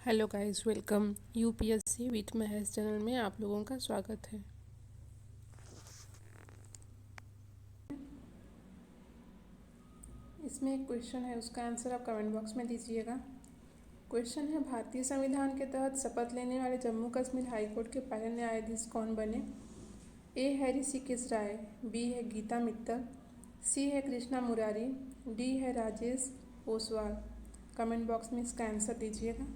Hello guys, welcome UPSC with Mahesh channel में आप लोगों का स्वागत है। इसमें एक क्वेश्चन है, उसका आंसर आप कमेंट बॉक्स में दीजिएगा। क्वेश्चन है, भारतीय संविधान के तहत शपथ लेने वाले जम्मू कश्मीर हाईकोर्ट के पहले न्यायाधीश कौन बने? ए है ऋषिकेश राय, बी है गीता मित्तल, सी है कृष्णा मुरारी, डी है राजेश ओसवाल। कमेंट बॉक्स में इसका आंसर दीजिएगा।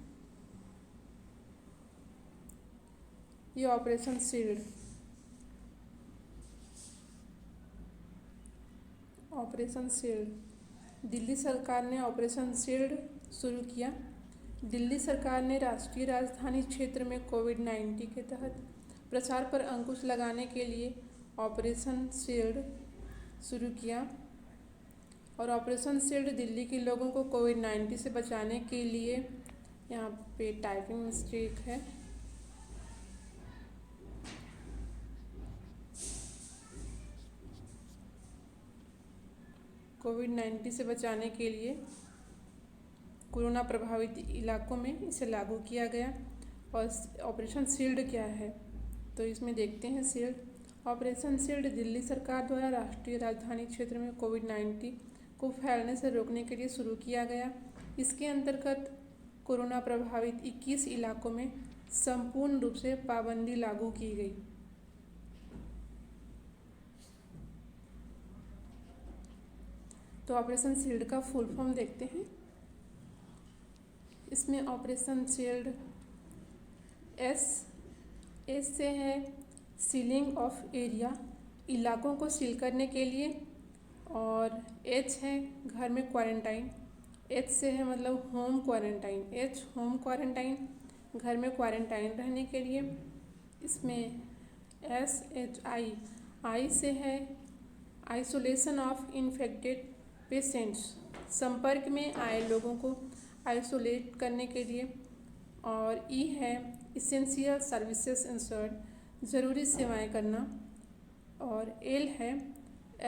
ये ऑपरेशन शील्ड दिल्ली सरकार ने ऑपरेशन शील्ड शुरू किया। दिल्ली सरकार ने राष्ट्रीय राजधानी क्षेत्र में कोविड-19 के तहत प्रसार पर अंकुश लगाने के लिए ऑपरेशन शील्ड शुरू किया। और ऑपरेशन शील्ड दिल्ली के लोगों को कोविड-19 से बचाने के लिए, यहाँ पे टाइपिंग मिस्टेक है, कोविड-19 से बचाने के लिए कोरोना प्रभावित इलाकों में इसे लागू किया गया। और ऑपरेशन शील्ड क्या है, तो इसमें देखते हैं। शील्ड ऑपरेशन शील्ड दिल्ली सरकार द्वारा राष्ट्रीय राजधानी क्षेत्र में कोविड-19 को फैलने से रोकने के लिए शुरू किया गया। इसके अंतर्गत कोरोना प्रभावित 21 इलाकों में संपूर्ण रूप से पाबंदी लागू की गई। तो ऑपरेशन शील्ड का फुल फॉर्म देखते हैं। इसमें ऑपरेशन शील्ड एस से है सीलिंग ऑफ एरिया, इलाकों को सील करने के लिए। और एच है घर में क्वारंटाइन, एच से है मतलब home quarantine, H home quarantine, घर में क्वारंटाइन रहने के लिए। इसमें आई से है आइसोलेशन ऑफ इन्फेक्टेड पेशेंट्स, संपर्क में आए लोगों को आइसोलेट करने के लिए। और ई है इसेंशियल सर्विसेज इंश्योर्ड, ज़रूरी सेवाएं करना। और एल है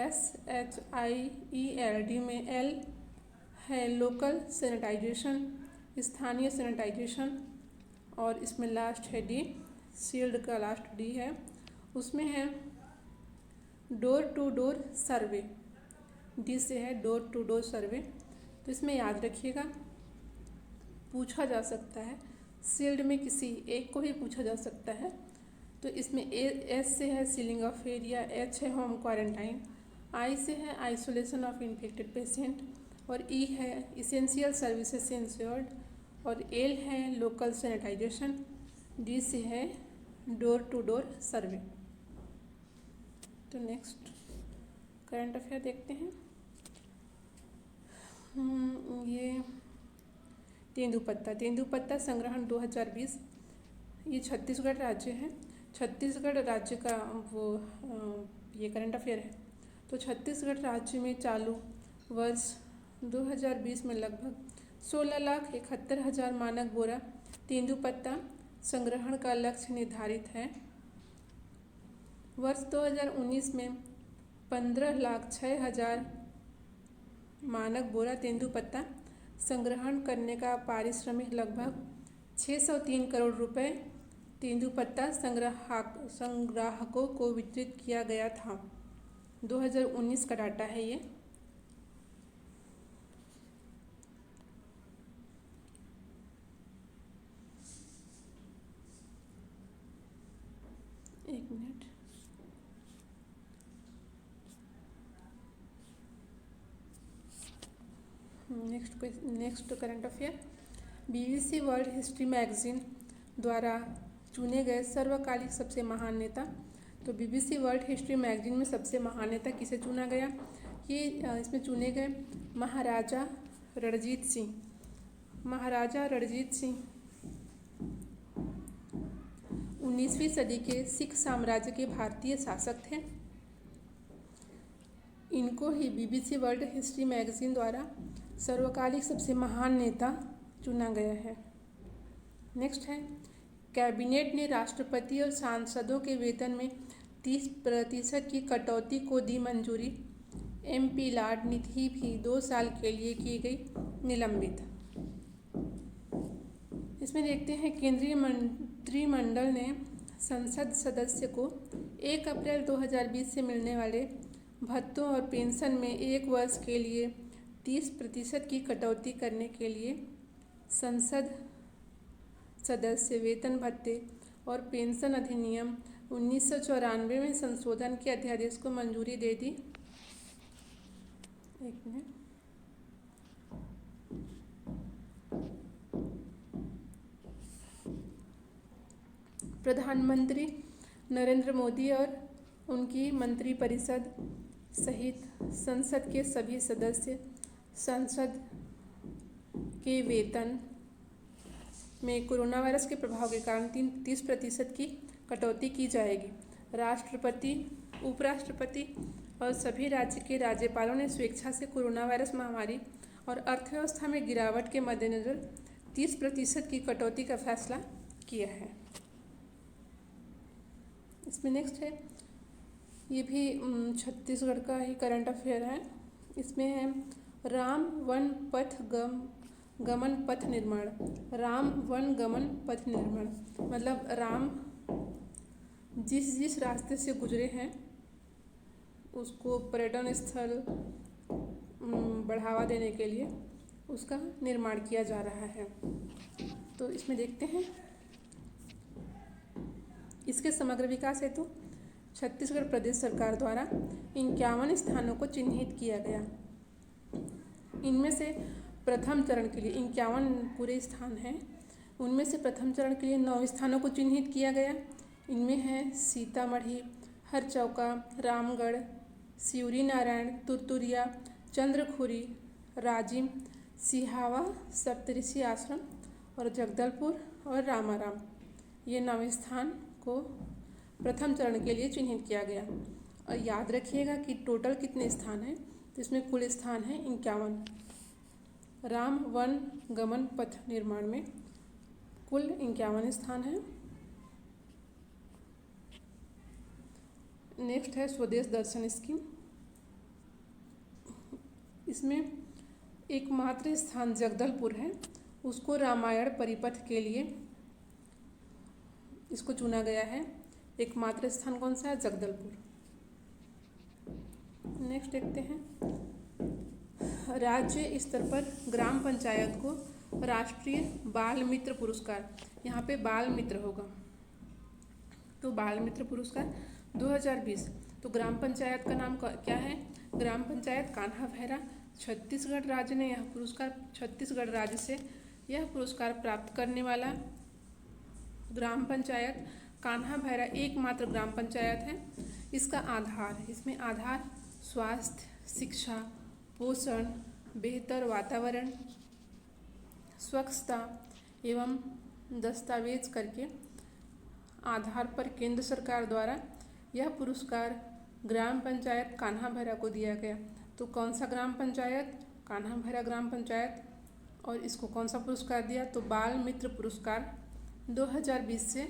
SHIELD में एल है लोकल सैनिटाइजेशन, स्थानीय सैनिटाइजेशन। और इसमें लास्ट है डी, शील्ड का लास्ट डी है, उसमें है door to door survey, D से है डोर टू डोर सर्वे। तो इसमें याद रखिएगा, पूछा जा सकता है, शील्ड में किसी एक को भी पूछा जा सकता है। तो इसमें एस से है सीलिंग ऑफ एरिया, एच है होम क्वारंटाइन, आई से है आइसोलेशन ऑफ इन्फेक्टेड पेशेंट, और ई है इसेंशियल सर्विसेज इंश्योर्ड, और एल है लोकल सैनिटाइजेशन, डी से है डोर टू डोर सर्वे। तो नेक्स्ट करंट अफेयर देखते हैं। ये तेंदुपत्ता संग्रहण 2020, ये छत्तीसगढ़ राज्य है। छत्तीसगढ़ राज्य का ये करंट अफेयर है। तो छत्तीसगढ़ राज्य में चालू वर्ष 2020 में लगभग 16,71,000 मानक बोरा तेंदुपत्ता संग्रहण का लक्ष्य निर्धारित है। वर्ष 2019 में 15,06,000 मानक बोरा तेंदुपत्ता संग्रहण करने का पारिश्रमिक लगभग 603 करोड़ रुपए तेंदुपत्ता संग्राहकों को वितरित किया गया था। 2019 का डाटा है ये। एक minute, next current affair. BBC world history magazine द्वारा चुने गए सर्वकालिक सबसे महान नेता। तो BBC वर्ल्ड हिस्ट्री मैगजीन में सबसे महान नेता किसे चुना गया? ये इसमें चुने गए महाराजा रणजीत सिंह। महाराजा रणजीत सिंह 19वीं सदी के सिख साम्राज्य के भारतीय शासक थे। इनको ही BBC वर्ल्ड हिस्ट्री मैगजीन द्वारा सर्वकालिक सबसे महान नेता चुना गया है। नेक्स्ट है, कैबिनेट ने राष्ट्रपति और सांसदों के वेतन में 30% की कटौती को दी मंजूरी। MP लाड नीति भी 2 साल के लिए की गई निलंबित। इसमें देखते हैं केंद्रीय मंत्रिमंडल ने संसद सदस्य को 1 अप्रैल 2020 से मिलने वाले भत्तों और पेंशन में 1 वर्ष के लिए 30% की कटौती करने के लिए संसद सदस्य वेतन भत्ते और पेंशन अधिनियम 1994 में संशोधन के अध्यादेश को मंजूरी दे दी। एक मिनट। प्रधानमंत्री नरेंद्र मोदी और उनकी मंत्रिपरिषद सहित संसद के सभी सदस्य संसद के वेतन में कोरोना वायरस के प्रभाव के कारण 30% की कटौती की जाएगी। राष्ट्रपति, उपराष्ट्रपति और सभी राज्य के राज्यपालों ने स्वेच्छा से कोरोना वायरस महामारी और अर्थव्यवस्था में गिरावट के मद्देनज़र 30% की कटौती का फैसला किया है। इसमें नेक्स्ट है, ये भी छत्तीसगढ़ का ही करंट अफेयर है। इसमें है राम वन पथ गमन पथ निर्माण। राम वन गमन पथ निर्माण मतलब राम जिस रास्ते से गुजरे हैं उसको पर्यटन स्थल बढ़ावा देने के लिए उसका निर्माण किया जा रहा है। तो इसमें देखते हैं, इसके समग्र विकास हेतु छत्तीसगढ़ प्रदेश सरकार द्वारा 51 स्थानों को चिन्हित किया गया। इनमें से प्रथम चरण के लिए 51 पूरे स्थान हैं। उनमें से प्रथम चरण के लिए 9 स्थानों को चिन्हित किया गया। इनमें है सीतामढ़ी, हरचौका, रामगढ़, सिवरी नारायण, तुरतुरिया, चंद्रखुरी, राजिम, सिहावा, सप्तऋषि आश्रम और जगदलपुर और रामाराम। ये 9 स्थान को प्रथम चरण के लिए चिन्हित किया गया। और याद रखिएगा कि टोटल कितने स्थान हैं, तो इसमें कुल स्थान है 51। राम वन गमन पथ निर्माण में कुल 51 स्थान हैं। नेक्स्ट है स्वदेश दर्शन स्कीम। इसमें एकमात्र स्थान जगदलपुर है, उसको रामायण परिपथ के लिए इसको चुना गया है। एकमात्र स्थान कौन सा है? जगदलपुर। नेक्स्ट देखते हैं, राज्य स्तर पर ग्राम पंचायत को राष्ट्रीय बाल मित्र पुरस्कार, यहाँ पे बाल मित्र होगा तो बाल मित्र पुरस्कार 2020। तो ग्राम पंचायत का नाम क्या है? ग्राम पंचायत कान्हा भैरा। छत्तीसगढ़ राज्य ने यह पुरस्कार, छत्तीसगढ़ राज्य से यह पुरस्कार प्राप्त करने वाला ग्राम पंचायत कान्हा भैरा एकमात्र ग्राम पंचायत है। इसका आधार, इसमें आधार स्वास्थ्य, शिक्षा, पोषण, बेहतर वातावरण, स्वच्छता एवं दस्तावेज करके आधार पर केंद्र सरकार द्वारा यह पुरस्कार ग्राम पंचायत कान्हा भैरा को दिया गया। तो कौन सा ग्राम पंचायत? कान्हा भैरा ग्राम पंचायत। और इसको कौन सा पुरस्कार दिया? तो बाल मित्र पुरस्कार 2020 से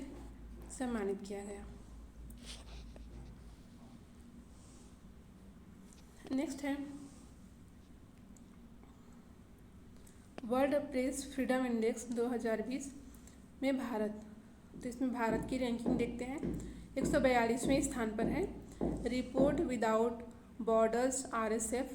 सम्मानित किया गया। नेक्स्ट है वर्ल्ड प्रेस फ्रीडम इंडेक्स 2020 में भारत। तो इसमें भारत की रैंकिंग देखते हैं, 142वें स्थान पर है। रिपोर्ट विदाउट बॉर्डर्स RSF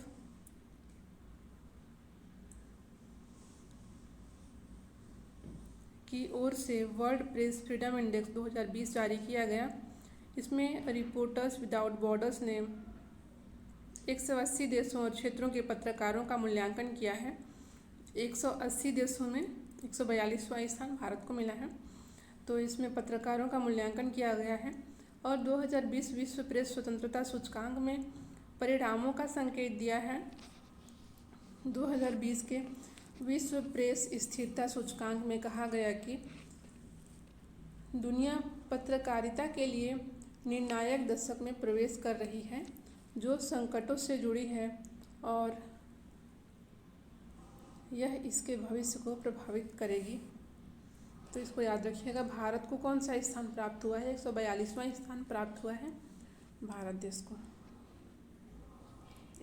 की ओर से वर्ल्ड प्रेस फ्रीडम इंडेक्स 2020 जारी किया गया। इसमें रिपोर्टर्स विदाउट बॉर्डर्स ने 180 देशों और क्षेत्रों के पत्रकारों का मूल्यांकन किया है। 180 देशों में 142वां स्थान भारत को मिला है। तो इसमें पत्रकारों का मूल्यांकन किया गया है। और 2020 विश्व प्रेस स्वतंत्रता सूचकांक में परिणामों का संकेत दिया है। 2020 के विश्व प्रेस स्थिरता सूचकांक में कहा गया कि दुनिया पत्रकारिता के लिए निर्णायक दशक में प्रवेश कर रही है, जो संकटों से जुड़ी है और यह इसके भविष्य को प्रभावित करेगी। तो इसको याद रखिएगा। भारत को कौन सा स्थान प्राप्त हुआ है? 142वां स्थान प्राप्त हुआ है भारत देश को।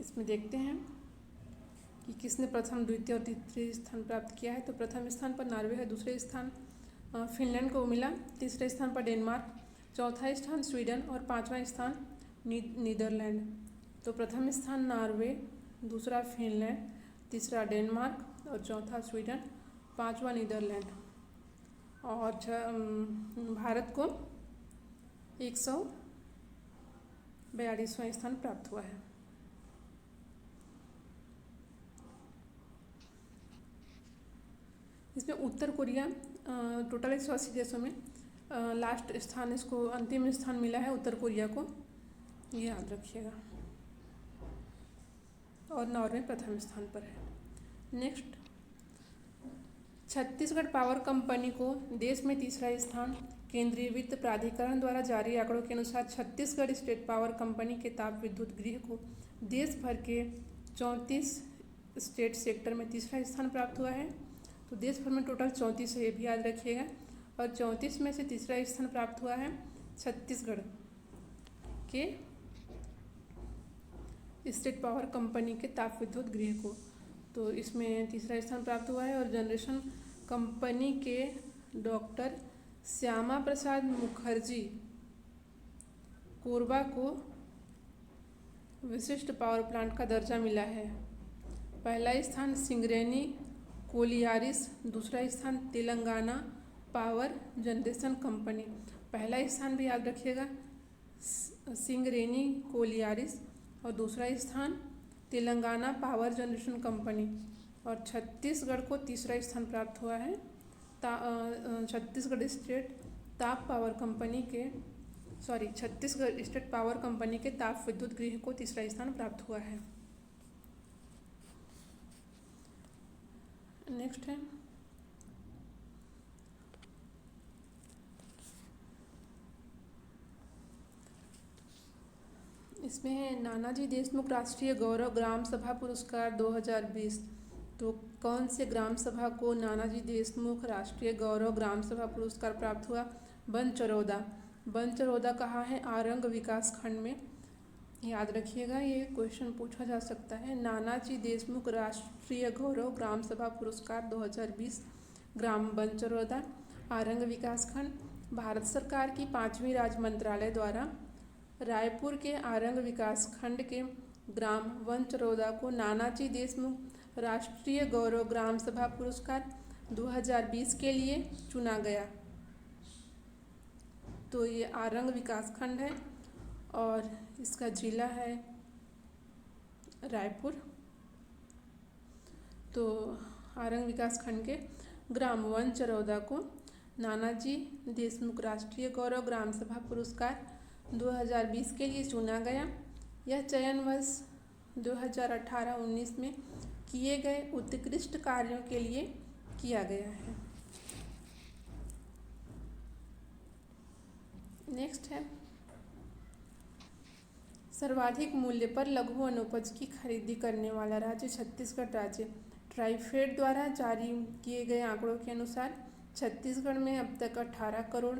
इसमें देखते हैं कि किसने प्रथम, द्वितीय और तृतीय स्थान प्राप्त किया है। तो प्रथम स्थान पर नॉर्वे है, दूसरे स्थान फिनलैंड को मिला, तीसरे स्थान पर डेनमार्क, चौथा स्थान स्वीडन और पांचवा स्थान नीदरलैंड। तो प्रथम स्थान नॉर्वे, दूसरा फिनलैंड, तीसरा डेनमार्क और चौथा स्वीडन, पांचवा नीदरलैंड। और भारत को 142वां स्थान प्राप्त हुआ है। इसमें उत्तर कोरिया टोटल 180 देशों में लास्ट स्थान, इसको अंतिम स्थान मिला है उत्तर कोरिया को, ये याद रखिएगा। और नॉर्वे प्रथम स्थान पर है। नेक्स्ट, छत्तीसगढ़ पावर कंपनी को देश में तीसरा स्थान। केंद्रीय वित्त प्राधिकरण द्वारा जारी आंकड़ों के अनुसार छत्तीसगढ़ स्टेट पावर कंपनी के ताप विद्युत गृह को देश भर के 34 स्टेट सेक्टर में तीसरा स्थान प्राप्त हुआ है। तो देश भर में टोटल 34 है, ये भी याद रखिएगा। और 34 में से तीसरा स्थान प्राप्त हुआ है छत्तीसगढ़ के स्टेट पावर कंपनी के ताप विद्युत गृह को। तो इसमें तीसरा स्थान प्राप्त हुआ है। और जनरेशन कंपनी के डॉक्टर श्यामा प्रसाद मुखर्जी कोरबा को विशिष्ट पावर प्लांट का दर्जा मिला है। पहला स्थान सिंगरेनी कोलियारिस, दूसरा स्थान तेलंगाना पावर जनरेशन कंपनी। पहला स्थान भी याद रखिएगा सिंगरेनी कोलियारिस और दूसरा स्थान तेलंगाना पावर जनरेशन कंपनी। और छत्तीसगढ़ को तीसरा स्थान प्राप्त हुआ है छत्तीसगढ़ स्टेट पावर कंपनी के ताप विद्युत गृह को तीसरा स्थान प्राप्त हुआ है। नेक्स्ट है इसमें है नानाजी देशमुख राष्ट्रीय गौरव ग्राम सभा पुरस्कार 2020। तो कौन से ग्राम सभा को नानाजी देशमुख राष्ट्रीय गौरव ग्राम सभा पुरस्कार प्राप्त हुआ? बनचरौदा। बनचरौदा कहाँ है? आरंग विकास खंड में। याद रखिएगा, ये क्वेश्चन पूछा जा सकता है। नानाजी देशमुख राष्ट्रीय गौरव ग्राम सभा पुरस्कार 2020 ग्राम बनचरौदा, आरंग विकास खंड, भारत सरकार की 5वीं राज्य मंत्रालय द्वारा रायपुर के आरंग विकास खंड के ग्राम बनचरौदा को नानाजी देशमुख राष्ट्रीय गौरव ग्राम सभा पुरस्कार 2020 के लिए चुना गया। तो ये आरंग विकास खंड है और इसका जिला है रायपुर। तो आरंग विकास खंड के ग्राम बनचरौदा को नानाजी देशमुख राष्ट्रीय गौरव ग्राम सभा पुरस्कार 2020 के लिए चुना गया। यह चयन वर्ष 2018-19 में किए गए उत्कृष्ट कार्यों के लिए किया गया है। नेक्स्ट है सर्वाधिक मूल्य पर लघु वनोपज की खरीदी करने वाला राज्य छत्तीसगढ़ राज्य। ट्राइफेड द्वारा जारी किए गए आंकड़ों के अनुसार छत्तीसगढ़ में अब तक 18 करोड़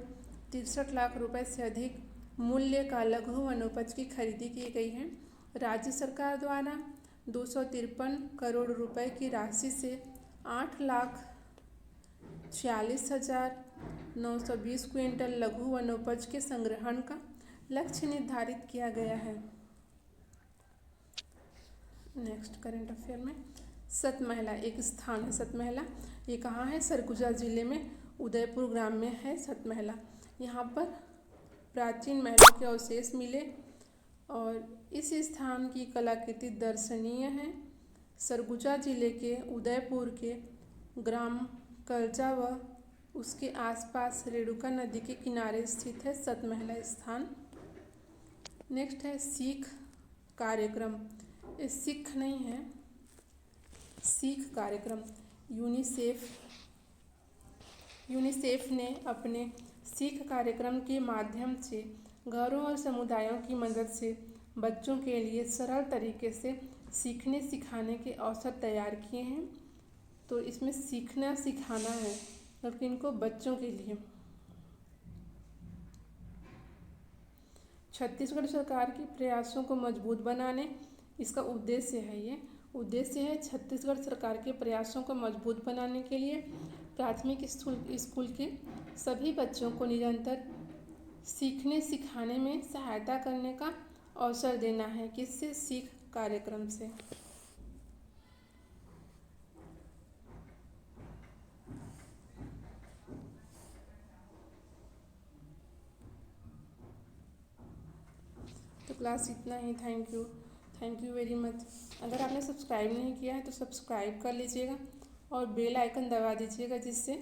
63 लाख रुपए से अधिक मूल्य का लघु वनोपज की खरीदी की गई है। राज्य सरकार द्वारा 253 करोड़ रुपए की राशि से 8,46,920 क्विंटल लघु वनोपज के संग्रहण का लक्ष्य निर्धारित किया गया है। नेक्स्ट करंट अफेयर में सतमहला एक स्थान है। सतमहला ये कहाँ है? सरगुजा जिले में उदयपुर ग्राम में है सतमहला। यहाँ पर प्राचीन महलों के अवशेष मिले और इस स्थान की कलाकृति दर्शनीय है। सरगुजा जिले के उदयपुर के ग्राम करजा व उसके आसपास रेणुका नदी के किनारे स्थित है सतमहला स्थान। नेक्स्ट है सीख कार्यक्रम। ये सिख नहीं है, सीख कार्यक्रम। यूनिसेफ ने अपने सीख कार्यक्रम के माध्यम से घरों और समुदायों की मदद से बच्चों के लिए सरल तरीके से सीखने सिखाने के अवसर तैयार किए हैं। तो इसमें सीखना सिखाना है, बल्कि इनको बच्चों के लिए। छत्तीसगढ़ सरकार के प्रयासों को मजबूत बनाने इसका उद्देश्य है ये। उद्देश्य है छत्तीसगढ़ सरकार के प्रयासों को मजबूत बनाने के लिए प्राथमिक स्कूल के सभी बच्चों को निरंतर सीखने सिखाने में सहायता करने का अवसर देना है। किससे? सीख कार्यक्रम से। तो क्लास इतना ही। Thank you very much. अगर आपने सब्सक्राइब नहीं किया है तो सब्सक्राइब कर लीजिएगा और बेल आइकन दबा दीजिएगा, जिससे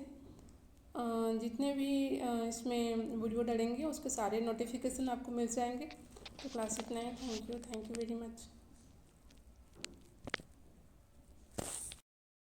जितने भी इसमें वीडियो डलेंगे उसके सारे नोटिफिकेशन आपको मिल जाएंगे। तो क्लास इतना ही। Thank you very much.